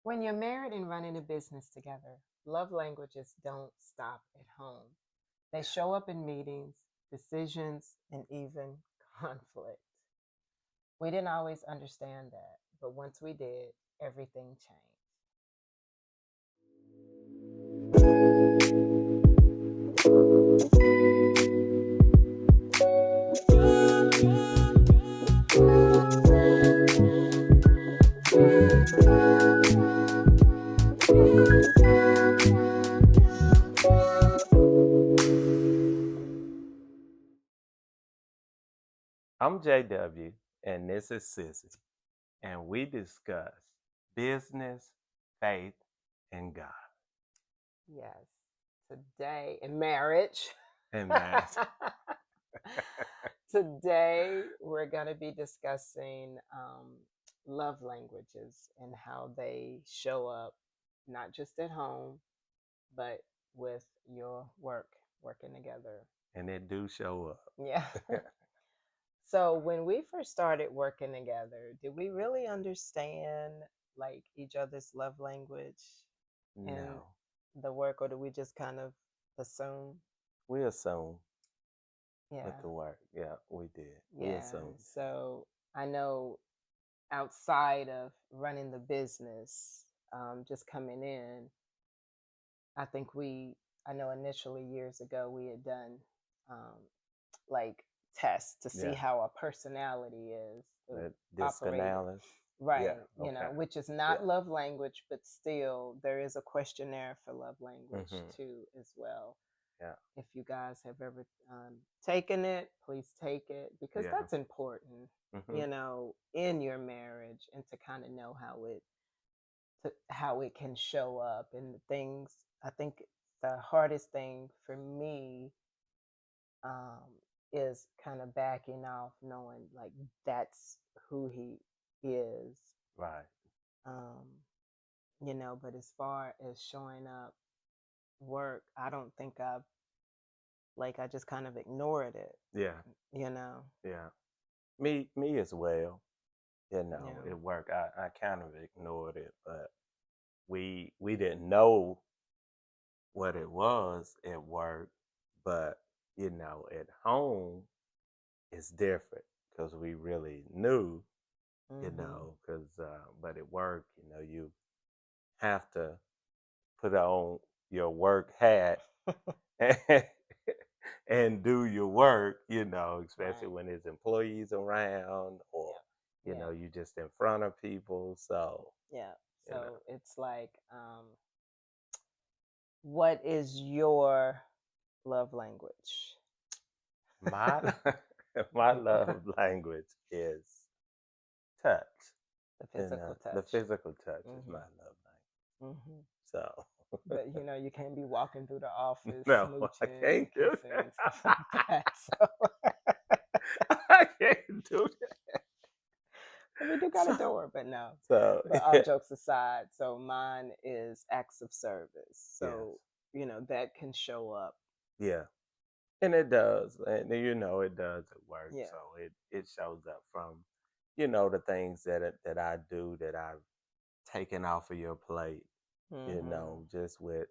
When you're married and running a business together, love languages don't stop at home. They show up in meetings, decisions, and even conflict. We didn't always understand that, but once we did, everything changed. I'm JW, and this is Sissy, and we discuss business, faith, and God. Yes, today in marriage. And man, Today, we're going to be discussing love languages and how they show up, not just at home, but with your work, working together. and it do show Yeah. up. So, when we first started working together, did we really understand like each other's love language and No, the work, or do we just kind of assume? we assume with Yeah. the work. Yeah, we did. We Yeah. assume. So, I know outside of running the business, just coming in, I think I know initially years ago we had done um, like tests to see Yeah, how a personality is that operated. discanalis. Yeah, Right, okay. which is Yeah. not love language, but still there is a questionnaire for love language Hmm. too, as well. Yeah, If you guys have ever taken it, please take it because yeah. that's important, Hmm. in your marriage and to kind of know how it can show up and the things. I think the hardest thing for me um, is kind of backing off, knowing like that's who he is. Right. Um, but as far as showing up work, I don't think I just kind of ignored it, Yeah, you know. yeah. Me as well. Yeah. It worked. I kind of ignored it, but we didn't know what it was at work, but at home it's different because we really knew, Mhm. because but at work, you have to put on your work hat and, and do your work, especially Right. when there's employees around or Yeah. Yeah. you just in front of people. So, Yeah. you know, So it's like, what is your love language? my my love language is touch. The physical The touch. physical touch is my Mhm. love Mhm. language. But you can't be walking through the office No, I smooching can't and do kissing that. and stuff like that. So, I can't do that. but we do got a So, door, but no. so But all yeah, jokes aside, so mine is acts of service. yes, So, that can show up. yeah, and it does, and it does at work. Yeah. So it shows up from, the things that I do that I've taken off of your plate. Mhm. Just with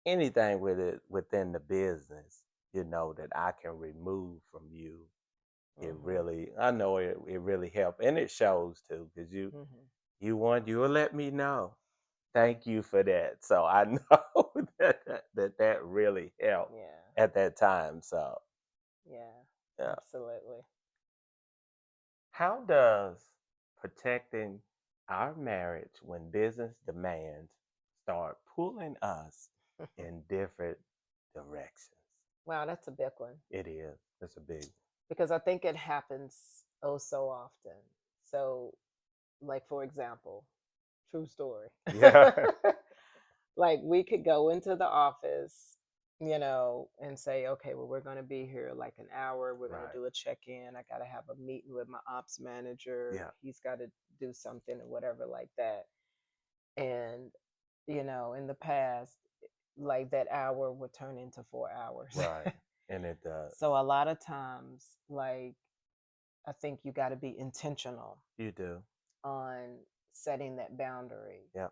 anything with it within the business, that I can remove from you. It Mhm. really, I know it really helped, and it shows too, because Mhm. you will let me know. Thank you for that. So I know that really helped Yeah. at that time. So Yeah. yeah, Absolutely. how does protecting our marriage when business demands start pulling us in different directions? Wow, that's a big one It is. It's a big. because I think it happens oh so often. So, like for example, true story. Yeah. Like we could go into the office, and say, okay, well, we're going to be here like an hour. We're going to Right. do a check in. I got to have a meeting with my ops manager. Yeah. He's got to do something or whatever like that. And, in the past, like that hour would turn into 4 hours. Right. And it does. So a lot of times, like, I think you got to be intentional You do. on setting that boundary, Yeah.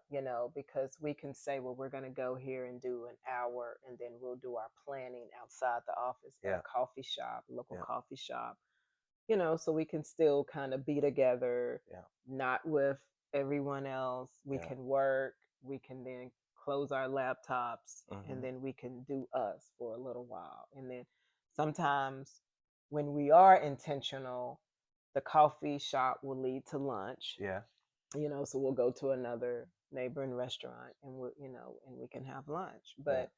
because we can say, well, we're going to go here and do an hour, and then we'll do our planning outside the office at a Yeah. coffee shop, local Yeah. coffee shop, so we can still kind of be together, Yeah. not with everyone else. We Yeah. can work, we can then close our laptops, and Mhm. then we can do us for a little while. And then sometimes when we are intentional, the coffee shop will lead to lunch, Yeah. so we'll go to another neighboring restaurant, and and we can have lunch. Yeah. But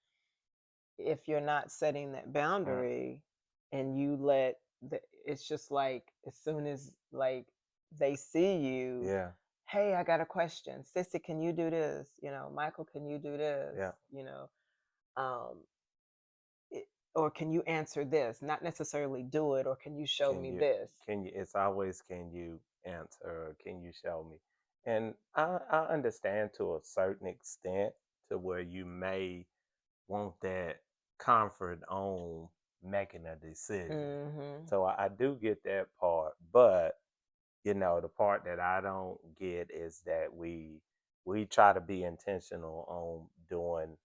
if you're not setting that Mm. boundary, and you let it's just like, as soon as, like, they see you, Yeah. hey, I got a question, sissy, can you do this, Michael, can you do this, Yeah. um it, or can you answer this, not necessarily do it, or can you show Can me you this. it's always, can you answer, or can you show me? And I understand to a certain extent, to where you may want that comfort on making a decision. Mm-hmm. So I do get that part, but the part that I don't get is that we try to be intentional on doing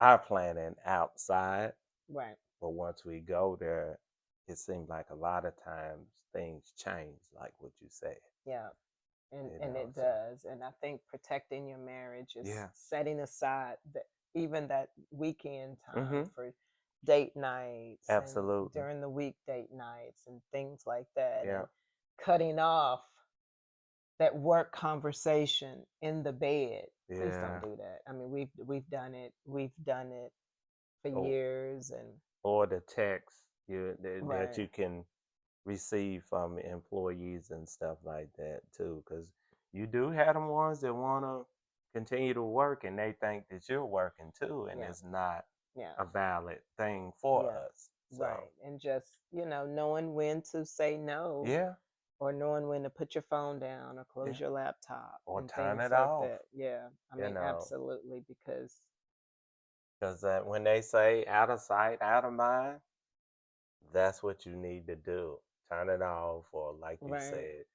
our planning outside, Right. but once we go there, it seems like a lot of times things change, like what you said. Yeah. And it So does. And I think protecting your marriage is yeah. setting aside even that weekend time Mhm. for date nights, and Absolutely. during the week date nights and things like that, Yeah. and cutting off that work conversation in the bed. Please don't Yeah. do that. I mean, we've done it. We've done it for Or years. And the text that right. you can receive from employees and stuff like that too, because you do have them ones that want to continue to work, and they think that you're working too, and Yeah. it's not Yeah. a valid thing for Yeah. us. So Right. And just, knowing when to say no, yeah. or knowing when to put your phone down or close Yeah. your laptop Or and turn things it like off. that. Yeah. I you mean, know absolutely, because because when they say out of sight, out of mind, that's what you need to do. Turn it off, or like you right, said,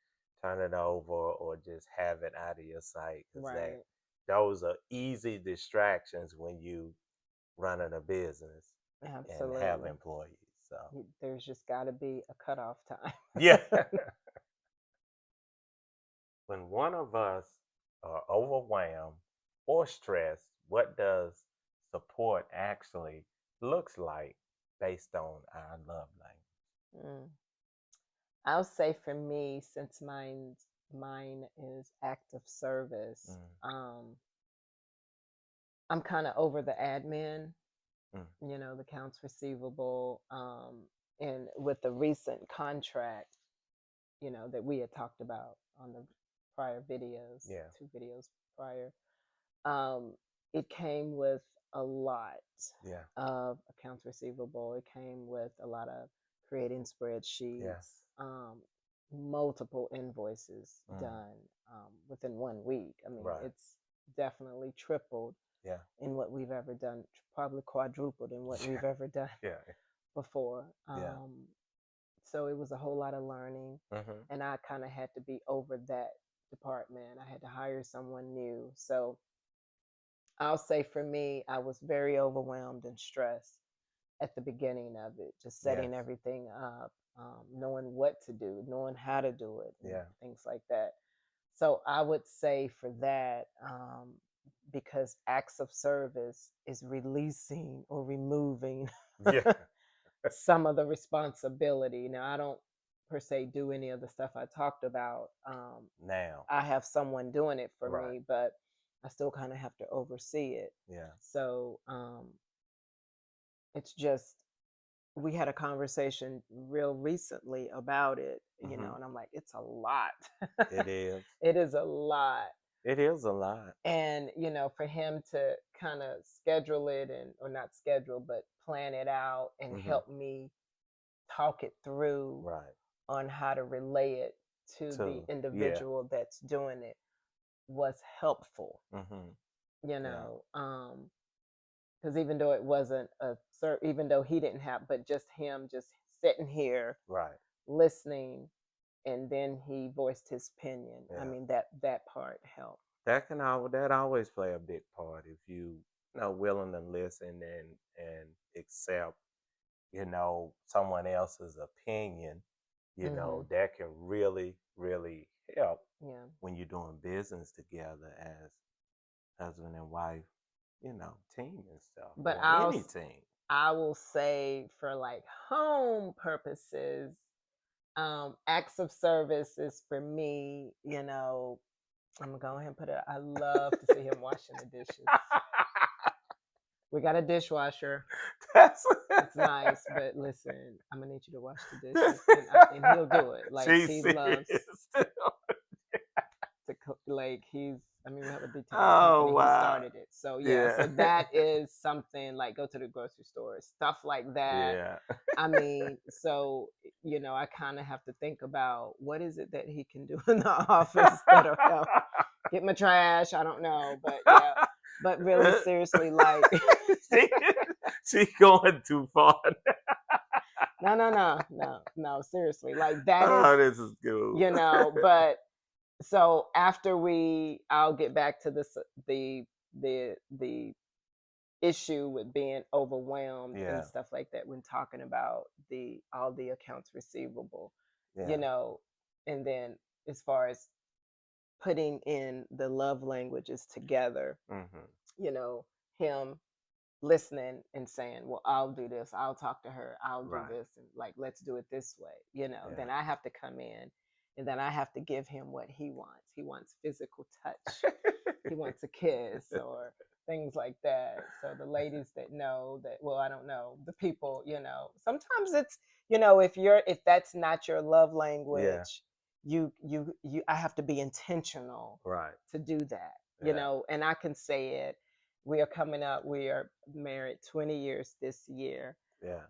turn it over, or just have it out of your sight, because right, those are easy distractions when you running a business and have absolutely. employees. So There's just got to be a cutoff time. yeah. When one of us are overwhelmed or stressed, what does support actually looks like based on our love language? Mm. I'll say for me, since mine is act of service, Mm, I'm kind of over the admin, mm, the accounts receivable, and with the recent contract, that we had talked about on the prior videos, yeah, 2 videos prior. Um, it came with a lot yeah, of accounts receivable. It came with a lot of creating yeah, spreadsheets, multiple invoices mm, done within 1 week. I mean, right, it's definitely tripled yeah, in what we've ever done, probably quadrupled in what yeah, we've ever done yeah, before. yeah, So it was a whole lot of learning, mm-hmm, and I kind of had to be over that department. I had to hire someone new. So I'll say for me, I was very overwhelmed and stressed at the beginning of it, just yes, setting everything up, knowing what to do, knowing how to do it, and yeah, things like that. So I would say for that, because acts of service is releasing or removing yeah, some of the responsibility. Now, I don't per se do any of the stuff I talked about. now, I have someone doing it for right, me, but I still kind of have to oversee it. yeah, So it's just, we had a conversation real recently about it, mm-hmm, and I'm like, it's a lot. it is, It is a lot. it is a lot, And, for him to kind of schedule it, and, or not schedule, but plan it out and mm-hmm, help me talk it through right, on how to relay it to the too, yeah, individual that's doing it was helpful, mm-hmm, you yeah, know. Because even though it wasn't even though he didn't have, but just him just sitting here right, listening, and then he voiced his opinion. I Yeah. mean, that part helped. That always play a big part if you know willing to listen and accept someone else's opinion. Hmm. That can really help Yeah. when you're doing business together as husband and wife, team and stuff, But or any team. I will say for like home purposes, acts of service is for me, I'm gonna go ahead and put it. I love to see him washing the dishes. We got a dishwasher. That's It's nice, but listen, I'm gonna need you to wash the dishes, and he'll do it. Like She's he serious. loves to cook. Like he's. I mean, we have a detailing Oh company. He wow. started it, so yeah. Yeah. So that is something like go to the grocery store, stuff like that. Yeah. I mean, so I kind of have to think about what is it that he can do in the office that'll help get my trash. I don't know, but yeah. But really, seriously, like she, she going too far. no, seriously, like that is, Oh, this is good. but so after I'll get back to the issue with being overwhelmed and Yeah. stuff like that when talking about the all the accounts receivable, you Yeah. know, and then as far as putting in the love languages together, Hmm. you know, him listening and saying, well, I'll do this, I'll talk to her, I'll do Right. this, and like, let's do it this way, Yeah. then I have to come in and then I have to give him what he wants. He wants physical touch, he wants a kiss or things like that. So the ladies that know that, well, I don't know, the people, sometimes it's, if that's not your love Yeah. language, you I have to be intentional Right. to do that, Yeah. and I can say it. We are married 20 years this year. Yeah.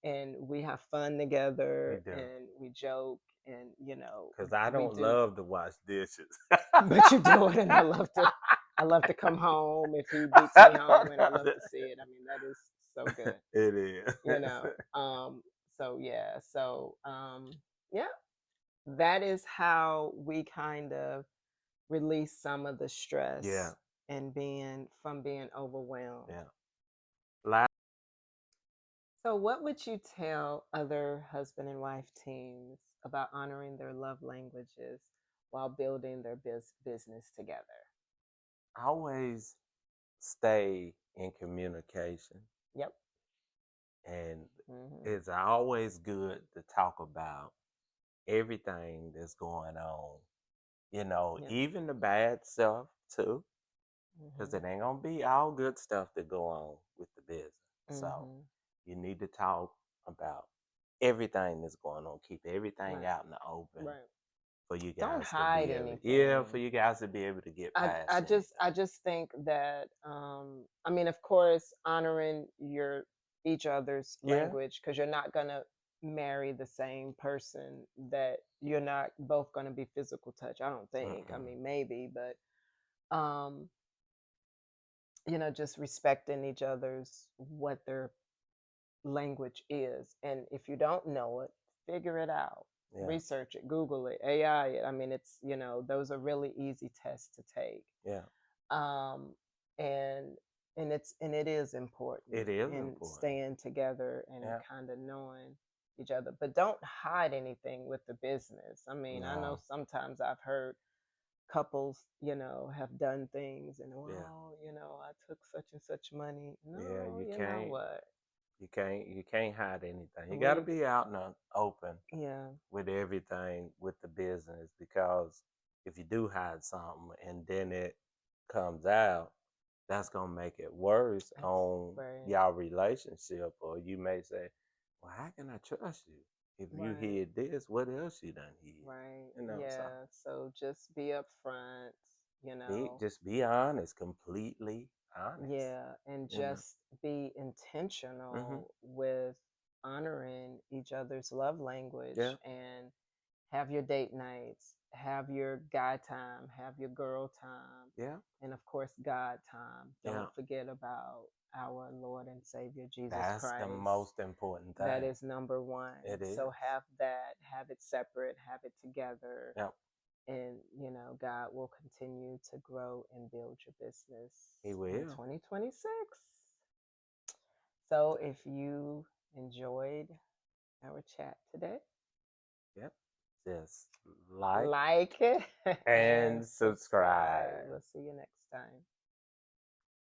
And we have fun We together do. and we joke and Cause I we don't do. love to wash dishes. But you do it, and I love to come home if he beats I me home, and I don't love know. to see it. I mean, that is so good, It is. you know. So yeah, yeah, that is how we kind of release some of the Yeah. stress and being overwhelmed. Yeah. La- So, what would you tell other husband and wife teams about honoring their love languages while building their business together? Always stay in communication, Yep. and Hmm. it's always good to talk about everything that's going on. Yep. Even the bad stuff too, because Hmm. it ain't gonna be all good stuff that go on with the business. So Hmm. you need to talk about everything that's going on. Keep everything Right. out in the open Right. for you Don't guys to hide be able, yeah, for anything. you guys to be able to get I, past I just anything. I just think that I mean, of course, honoring your each other's Yeah. language, because you're not gonna marry the same person, that you're not both gonna be physical touch. I don't think. I Mm-mm. mean, maybe, but um, just respecting each other's what their language is, and if you don't know it, figure it out. Yeah. Research it, Google it, AI it. I mean, it's those are really easy tests to take. Yeah. um, and it is important It is in important. staying together and Yeah. kind of knowing each other, but don't hide anything with the business. I mean, I know No. sometimes I've heard couples have done things and, Yeah. well, I took such and such money. Yeah. No, You you know can't. what, You can't hide anything. You got to we be out in the open yeah, with everything with the business, because if you do hide something and then it comes out, that's gonna make it worse that's on right, y'all relationship. Or you may say, "Well, how can I trust you if you right, hid this? What else you done hid?" right, So yeah. So just be upfront, just be honest, completely honest. yeah, and You know. just be Hmm. intentional with honoring each other's love Yeah. language, and have your date nights, have your guy time, have your girl time, Yeah. and of course, God time. Yeah. Don't forget about our Lord and Savior Jesus That's the Christ. most important thing. That is number one. It is. So have that, have it separate, have it together. Yep. And, you know, God will continue to grow and build your business He will. in 2026. So if you enjoyed our chat today, yep, just like it and subscribe. We'll see you next time.